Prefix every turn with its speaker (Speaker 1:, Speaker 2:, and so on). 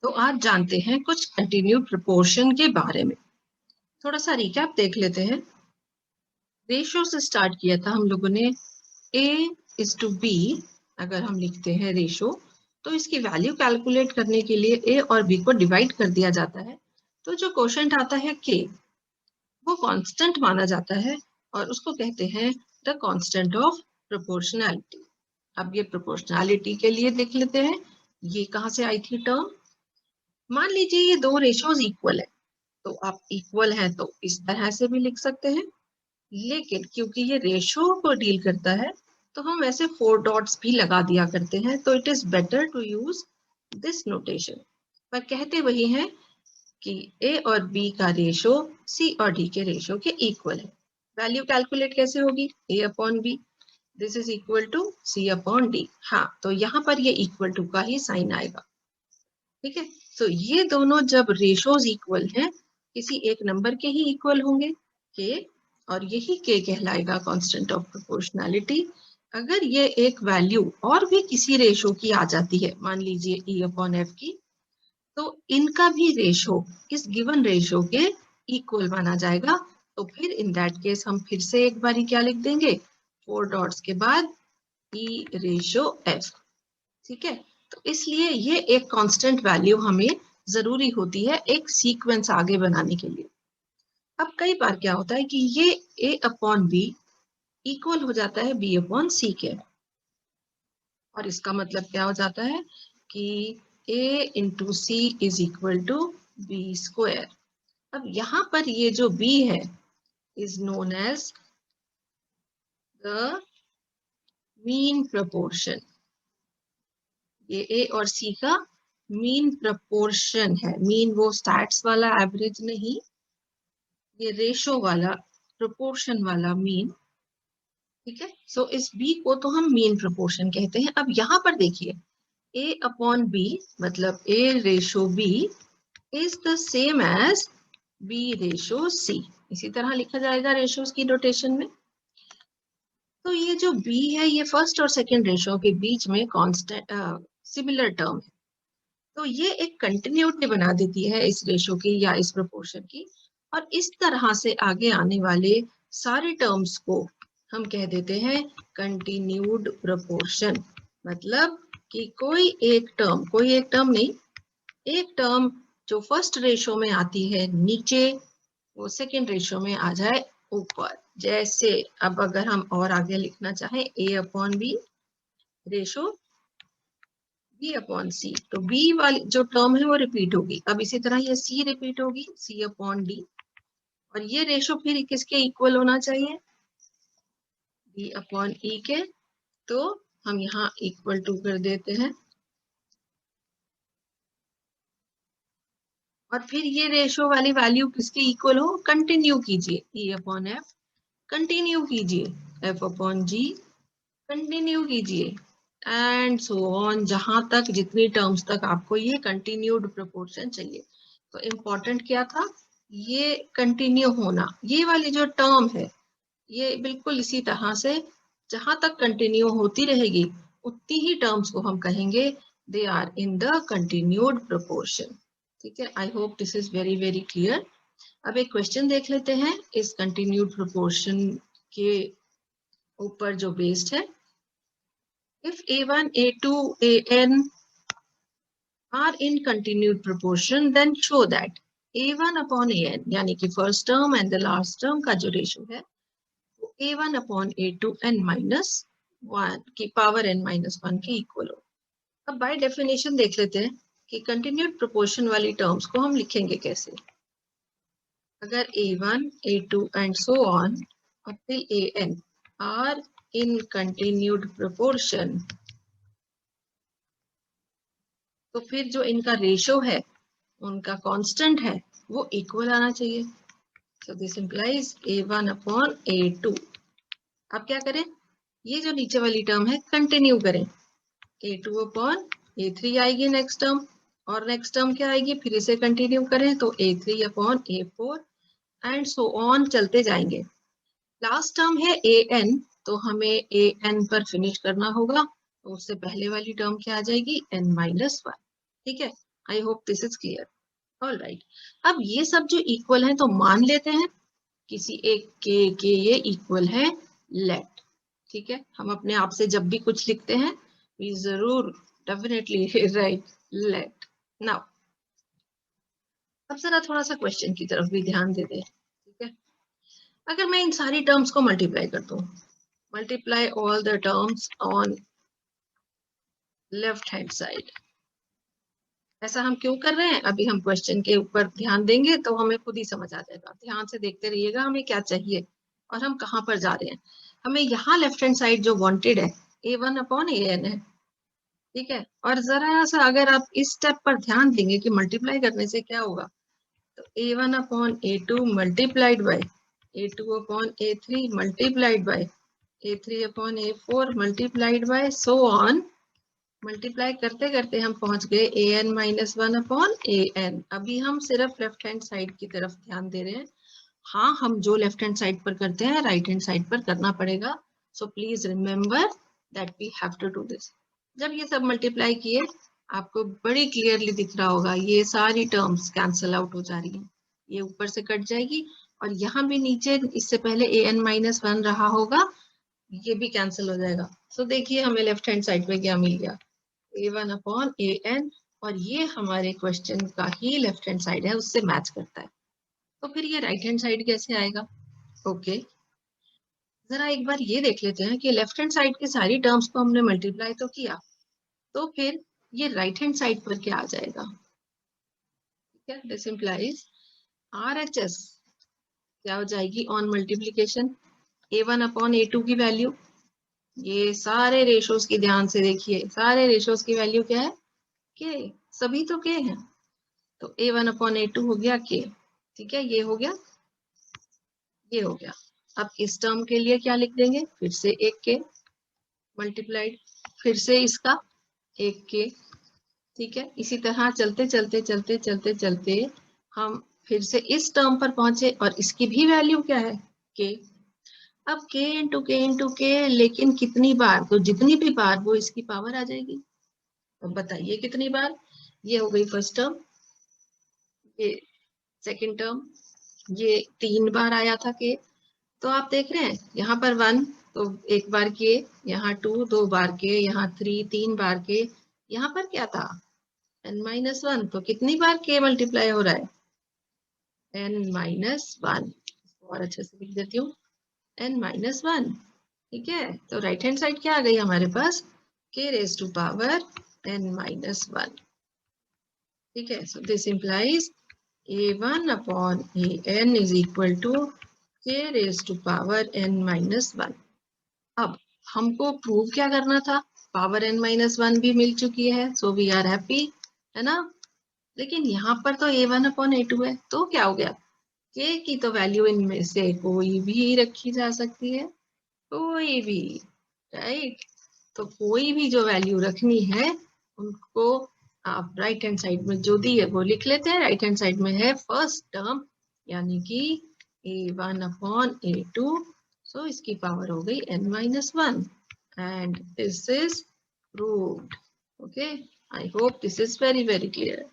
Speaker 1: तो आज जानते हैं कुछ कंटिन्यूड प्रोपोर्शन के बारे में। थोड़ा सा रिकैप देख लेते हैं। रेशियो से स्टार्ट किया था हम लोगों ने। A:B अगर हम लिखते हैं रेशियो, तो इसकी वैल्यू कैलकुलेट करने के लिए A और B को डिवाइड कर दिया जाता है। तो जो क्वोशिएंट आता है K, वो कांस्टेंट माना जाता है और उसको कहते हैं द कांस्टेंट ऑफ प्रोपोर्शनैलिटी। अब ये प्रोपोर्शनैलिटी के लिए देख लेते हैं, ये कहाँ से आई थी टर्म। मान लीजिए ये दो रेशियोज इक्वल है, तो आप इक्वल है तो इस तरह से भी लिख सकते हैं, लेकिन क्योंकि ये रेशियो को डील करता है तो हम वैसे 4 डॉट्स भी लगा दिया करते हैं, तो it is better to use this notation. पर कहते वही हैं कि ए और बी का रेशियो सी और डी के रेशियो के इक्वल है। वैल्यू कैलकुलेट कैसे होगी? A upon B, this is equal to C upon D. हाँ, तो यहाँ पर ये इक्वल टू का ही साइन आएगा। ठीक है, तो ये दोनों जब रेशियोज इक्वल हैं, किसी एक नंबर के ही इक्वल होंगे के, और यही के कहलाएगा कांस्टेंट ऑफ प्रोपोर्शनैलिटी। अगर ये एक वैल्यू और भी किसी रेशियो की आ जाती है, मान लीजिए E अपॉन F की, तो इनका भी रेशियो इस गिवन रेशियो के इक्वल माना जाएगा। तो फिर इन दैट केस हम फिर से एक बारी क्या लिख देंगे, 4 डॉट्स के बाद E रेशियो F। ठीक है, तो इसलिए ये एक कांस्टेंट वैल्यू हमें जरूरी होती है एक सीक्वेंस आगे बनाने के लिए। अब कई बार क्या होता है कि ये A अपॉन बी इक्वल हो जाता है B अपॉन सी के, और इसका मतलब क्या हो जाता है कि A into C is equal to B square. अब यहाँ पर ये जो B है is known as the mean proportion. ये A और C का मीन प्रपोर्शन है। मीन वो स्टैट्स वाला एवरेज नहीं, ये रेशो वाला, प्रोपोर्शन वाला मीन। ठीक है, सो इस B को तो हम मीन प्रोपोर्शन कहते हैं। अब यहाँ पर देखिए, A अपॉन B मतलब A ratio B is the same as B ratio C। इसी तरह लिखा जाएगा रेशोज की नोटेशन में। तो ये जो B है, ये फर्स्ट और सेकंड रेशो के बीच में कांस्टेंट सिमिलर टर्म है, तो ये एक कंटिन्यूटी बना देती है इस रेशो की या इस प्रोपोर्शन की। और इस तरह से आगे आने वाले सारे टर्म्स को हम कह देते हैं कंटिन्यूड प्रोपोर्शन। मतलब कि कोई एक टर्म नहीं, एक टर्म जो फर्स्ट रेशो में आती है नीचे, वो सेकंड रेशो में आ जाए ऊपर। जैसे अब अगर हम और आगे लिखना चाहें, A upon B ratio B upon C, तो B वाली जो टर्म है वो रिपीट होगी। अब इसी तरह ये C रिपीट होगी, C अपॉन D, और ये रेशो फिर किसके इक्वल होना चाहिए? B अपॉन E के। तो हम यहाँ इक्वल टू कर देते हैं, और फिर ये रेशो वाली वैल्यू किसके इक्वल हो? कंटिन्यू कीजिए, E अपॉन F कंटिन्यू कीजिए, F अपॉन G कंटिन्यू कीजिए, एंड सो ऑन, जहां तक जितनी टर्म्स तक आपको ये कंटिन्यूड प्रोपोर्शन चाहिए। तो इम्पोर्टेंट क्या था? ये कंटिन्यू होना। ये वाली जो टर्म है ये बिल्कुल इसी तरह से जहां तक कंटिन्यू होती रहेगी, उतनी ही टर्म्स को हम कहेंगे they are in the continued proportion. ठीक है, I hope this is very very clear. अब एक क्वेश्चन देख लेते हैं इस कंटिन्यूड प्रोपोर्शन के ऊपर जो बेस्ड है। If A1, A2, An are in continued proportion, then show that A1 upon An यानी कि first term and the last term का जो रेशियो है वो A1 upon A2 n minus 1 की पावर n minus 1 के इक्वल हो। अब बाय डेफिनेशन देख लेते हैं कि कंटिन्यूड प्रोपोर्शन वाली टर्म्स को हम लिखेंगे कैसे। अगर A1, A2 and so on up till An are in continued proportion, तो फिर जो इनका रेशो है, उनका कांस्टेंट है, वो इक्वल आना चाहिए। सो this implies A1 upon A2। अब क्या करें, ये जो नीचे वाली टर्म है कंटिन्यू करें, A2 अपॉन A3 आएगी नेक्स्ट टर्म, और नेक्स्ट टर्म क्या आएगी, फिर इसे कंटिन्यू करें तो A3 upon A4 and so on चलते जाएंगे। लास्ट टर्म है An, तो हमें An पर फिनिश करना होगा, तो उससे पहले वाली टर्म क्या आ जाएगी, n-1। ठीक है, I hope this is clear. All right, अब ये सब जो इक्वल है तो मान लेते हैं किसी एक के ये इक्वल है लेट। ठीक है, हम अपने आप से जब भी कुछ लिखते हैं वी जरूर डेफिनेटली राइट लेट। नाउ अब जरा थोड़ा सा क्वेश्चन की तरफ भी ध्यान दे दे। ठीक है, अगर मैं इन सारी टर्म्स को मल्टीप्लाई कर दूं, multiply all the terms on left hand side, ऐसा हम क्यों कर रहे हैं अभी हम क्वेश्चन के ऊपर ध्यान देंगे तो हमें खुद ही समझ आ जाएगा। ध्यान से देखते रहिएगा हमें क्या चाहिए और हम कहाँ पर जा रहे हैं। हमें यहाँ लेफ्ट हैंड साइड जो वांटेड है a1/an है। ठीक है, और जरा सा अगर आप इस स्टेप पर ध्यान देंगे कि मल्टीप्लाई करने से क्या होगा, तो a1/a2 multiplied by a2/a3 multiplied by a3/a4 multiplied by so on. Multiply करते करते हम पहुंच गए an-1/an। अभी हम सिर्फ लेफ्ट हैंड साइड की तरफ ध्यान दे रहे हैं। हाँ, हम जो लेफ्ट हैंड साइड पर करते हैं राइट हैंड साइड पर करना पड़ेगा। So please remember that we have to do this. जब ये सब मल्टीप्लाई किए आपको बड़ी क्लियरली दिख रहा होगा ये सारी टर्म्स कैंसल आउट हो जा रही हैं, ये ऊपर से कट जाएगी और यहाँ भी नीचे इससे पहले an-1 रहा होगा, ये भी कैंसिल हो जाएगा। सो देखिए हमें लेफ्ट हैंड साइड पे क्या मिल गया, a1/an, और ये हमारे क्वेश्चन का ही लेफ्ट हैंड साइड है, उससे मैच करता है। तो फिर ये राइट हैंड साइड कैसे आएगा? ओके, जरा एक बार ये देख लेते हैं कि लेफ्ट हैंड साइड की सारी टर्म्स को हमने मल्टीप्लाई तो किया, तो फिर ये राइट हैंड साइड पर क्या आ जाएगा? ठीक है, दिस इंप्लाइज RHS क्या हो जाएगी ऑन मल्टीप्लीकेशन, a1/a2 की वैल्यू, ये सारे रेशोज की ध्यान से देखिए, सारे रेशोज की वैल्यू क्या है? के, सभी तो के हैं, तो a1/a2 हो गया के। ठीक है, ये हो गया, ये हो गया। अब इस टर्म के लिए क्या लिख देंगे, फिर से एक के मल्टीप्लाइड, फिर से इसका एक के। ठीक है, इसी तरह चलते चलते चलते चलते चलते हम फिर से इस टर्म पर पहुंचे और इसकी भी वैल्यू क्या है, के। अब के इंटू के, लेकिन कितनी बार, तो जितनी भी बार वो इसकी पावर आ जाएगी। अब बताइए कितनी बार, ये हो गई फर्स्ट टर्म, ये सेकंड टर्म, ये 3 बार आया था के। तो आप देख रहे हैं यहाँ पर 1 तो एक बार के, यहाँ 2 2 बार के, यहाँ 3 3 बार के, यहाँ पर क्या था n-1, तो कितनी बार के मल्टीप्लाई हो रहा है, n-1। और अच्छे से लिख देती हूँ n-1। ठीक है, तो राइट हैंड साइड क्या आ गई हमारे पास, k raise to power n-1। ठीक है, so this implies a1/an is equal to k raised to power n-1। अब हमको प्रूव क्या करना था, पावर n-1 भी मिल चुकी है, सो वी आर हैप्पी, है ना। लेकिन यहाँ पर तो a1/a2 है, तो क्या हो गया, k की तो वैल्यू इनमें से कोई भी रखी जा सकती है, कोई भी, राइट। तो कोई भी जो वैल्यू रखनी है उनको आप राइट हैंड साइड में जो दी है वो लिख लेते हैं। राइट हैंड साइड में है फर्स्ट टर्म यानी कि a1/a2, सो इसकी पावर हो गई n-1 and this is proved. Okay, I hope this is very very clear.